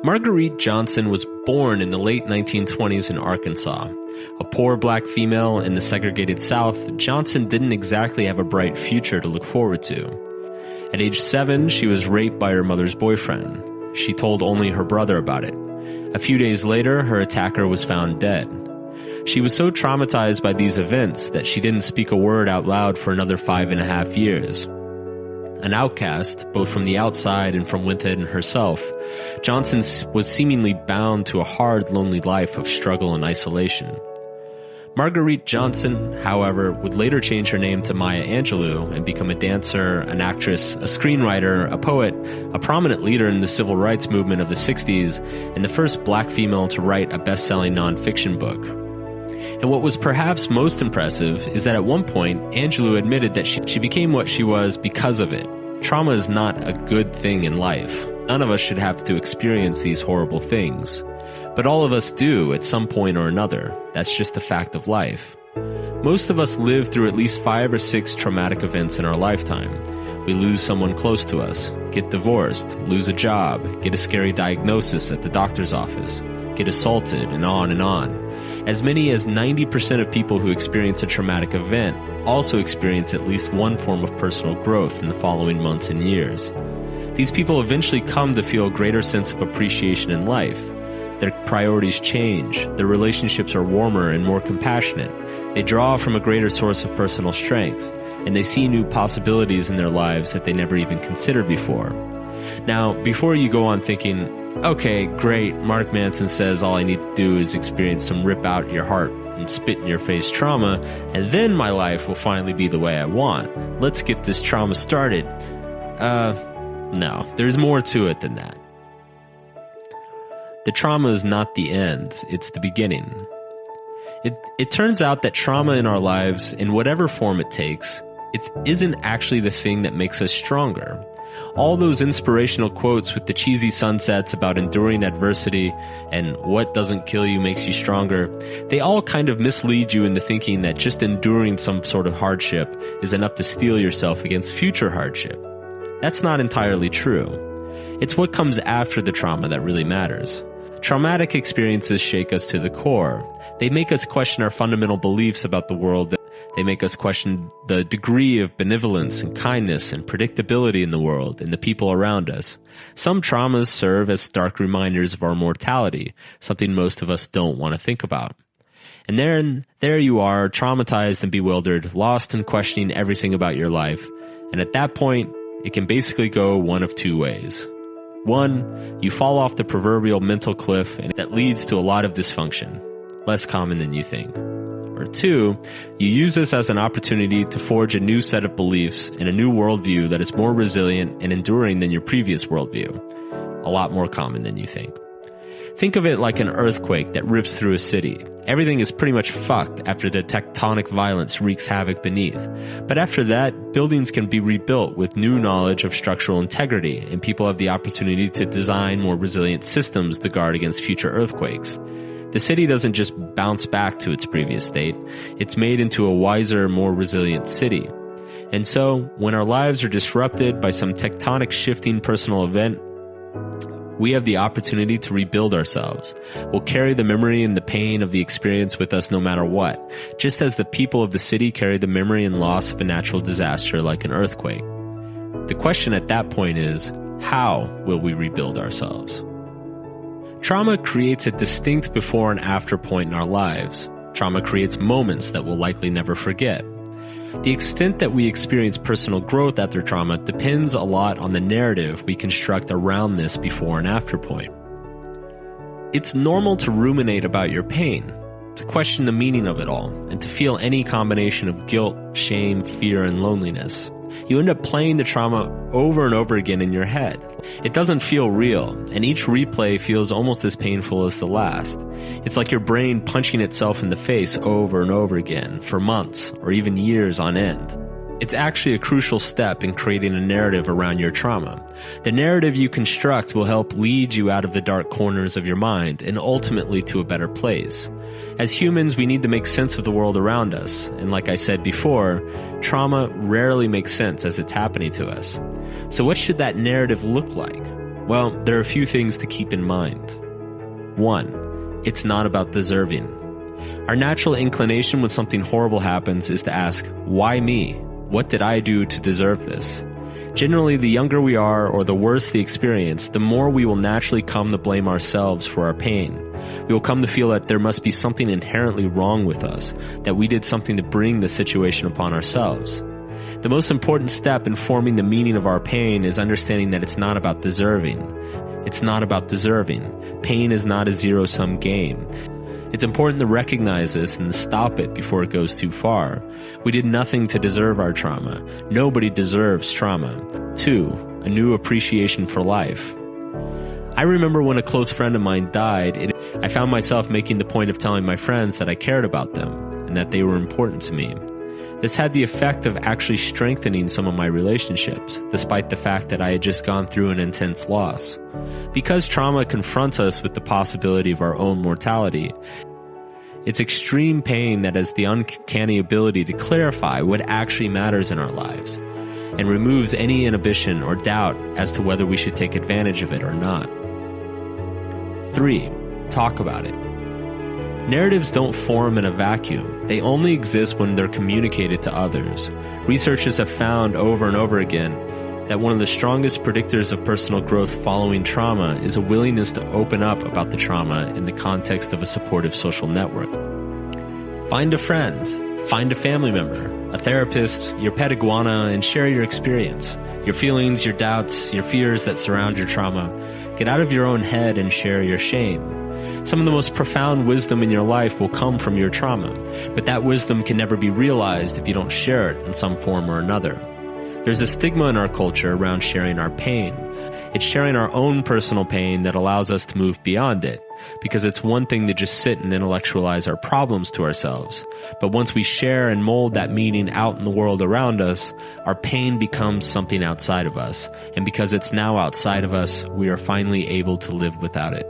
Marguerite Johnson was born in the late 1920s in Arkansas. A poor black female in the segregated South, Johnson didn't exactly have a bright future to look forward to. At age 7, she was raped by her mother's boyfriend. She told only her brother about it. A few days later, her attacker was found dead. She was so traumatized by these events that she didn't speak a word out loud for another 5.5 years. An outcast, both from the outside and from within herself, Johnson was seemingly bound to a hard, lonely life of struggle and isolation. Marguerite Johnson, however, would later change her name to Maya Angelou and become a dancer, an actress, a screenwriter, a poet, a prominent leader in the civil rights movement of the 60s, and the first black female to write a best-selling nonfiction book. And what was perhaps most impressive is that at one point, Angelou admitted that she became what she was because of it. Trauma is not a good thing in life. None of us should have to experience these horrible things. But all of us do at some point or another. That's just a fact of life. Most of us live through at least 5 or 6 traumatic events in our lifetime. We lose someone close to us, get divorced, lose a job, get a scary diagnosis at the doctor's office, get assaulted, and on and on. As many as 90% of people who experience a traumatic event also experience at least one form of personal growth in the following months and years. These people eventually come to feel a greater sense of appreciation in life. Their priorities change, their relationships are warmer and more compassionate, they draw from a greater source of personal strength, and they see new possibilities in their lives that they never even considered before. Now, before you go on thinking, okay, great, Mark Manson says all I need to do is experience some rip out your heart and spit in your face trauma, and then my life will finally be the way I want. Let's get this trauma started. No, there's more to it than that. The trauma is not the end, it's the beginning. It turns out that trauma in our lives, in whatever form it takes, it isn't actually the thing that makes us stronger. All those inspirational quotes with the cheesy sunsets about enduring adversity and what doesn't kill you makes you stronger, they all kind of mislead you into thinking that just enduring some sort of hardship is enough to steel yourself against future hardship. That's not entirely true. It's what comes after the trauma that really matters. Traumatic experiences shake us to the core. They make us question our fundamental beliefs about the world. They make us question the degree of benevolence and kindness and predictability in the world and the people around us. Some traumas serve as stark reminders of our mortality, something most of us don't want to think about. And there you are, traumatized and bewildered, lost in questioning everything about your life. And at that point, it can basically go one of two ways. One, you fall off the proverbial mental cliff, and that leads to a lot of dysfunction, less common than you think. Or two, you use this as an opportunity to forge a new set of beliefs and a new worldview that is more resilient and enduring than your previous worldview, a lot more common than you think. Think of it like an earthquake that rips through a city. Everything is pretty much fucked after the tectonic violence wreaks havoc beneath. But after that, buildings can be rebuilt with new knowledge of structural integrity, and people have the opportunity to design more resilient systems to guard against future earthquakes. The city doesn't just bounce back to its previous state. It's made into a wiser, more resilient city. And so, when our lives are disrupted by some tectonic shifting personal event, we have the opportunity to rebuild ourselves. We'll carry the memory and the pain of the experience with us no matter what, just as the people of the city carry the memory and loss of a natural disaster like an earthquake. The question at that point is, how will we rebuild ourselves? Trauma creates a distinct before and after point in our lives. Trauma creates moments that we'll likely never forget. The extent that we experience personal growth after trauma depends a lot on the narrative we construct around this before and after point. It's normal to ruminate about your pain, to question the meaning of it all, and to feel any combination of guilt, shame, fear, and loneliness. You end up playing the trauma over and over again in your head. It doesn't feel real, and each replay feels almost as painful as the last. It's like your brain punching itself in the face over and over again for months or even years on end. It's actually a crucial step in creating a narrative around your trauma. The narrative you construct will help lead you out of the dark corners of your mind and ultimately to a better place. As humans, we need to make sense of the world around us, and like I said before, trauma rarely makes sense as it's happening to us. So what should that narrative look like? Well, there are a few things to keep in mind. 1. It's not about deserving. Our natural inclination when something horrible happens is to ask, why me? What did I do to deserve this? Generally, the younger we are or the worse the experience, the more we will naturally come to blame ourselves for our pain. We will come to feel that there must be something inherently wrong with us, that we did something to bring the situation upon ourselves. The most important step in forming the meaning of our pain is understanding that it's not about deserving. It's not about deserving. Pain is not a zero-sum game. It's important to recognize this and to stop it before it goes too far. We did nothing to deserve our trauma. Nobody deserves trauma. 2. A new appreciation for life. I remember when a close friend of mine died, I found myself making the point of telling my friends that I cared about them and that they were important to me. This had the effect of actually strengthening some of my relationships, despite the fact that I had just gone through an intense loss. Because trauma confronts us with the possibility of our own mortality, it's extreme pain that has the uncanny ability to clarify what actually matters in our lives, and removes any inhibition or doubt as to whether we should take advantage of it or not. 3. Talk about it. Narratives don't form in a vacuum. They only exist when they're communicated to others. Researchers have found over and over again that one of the strongest predictors of personal growth following trauma is a willingness to open up about the trauma in the context of a supportive social network. Find a friend, find a family member, a therapist, your pet iguana, and share your experience, your feelings, your doubts, your fears that surround your trauma. Get out of your own head and share your shame. Some of the most profound wisdom in your life will come from your trauma, but that wisdom can never be realized if you don't share it in some form or another. There's a stigma in our culture around sharing our pain. It's sharing our own personal pain that allows us to move beyond it, because it's one thing to just sit and intellectualize our problems to ourselves. But once we share and mold that meaning out in the world around us, our pain becomes something outside of us. And because it's now outside of us, we are finally able to live without it.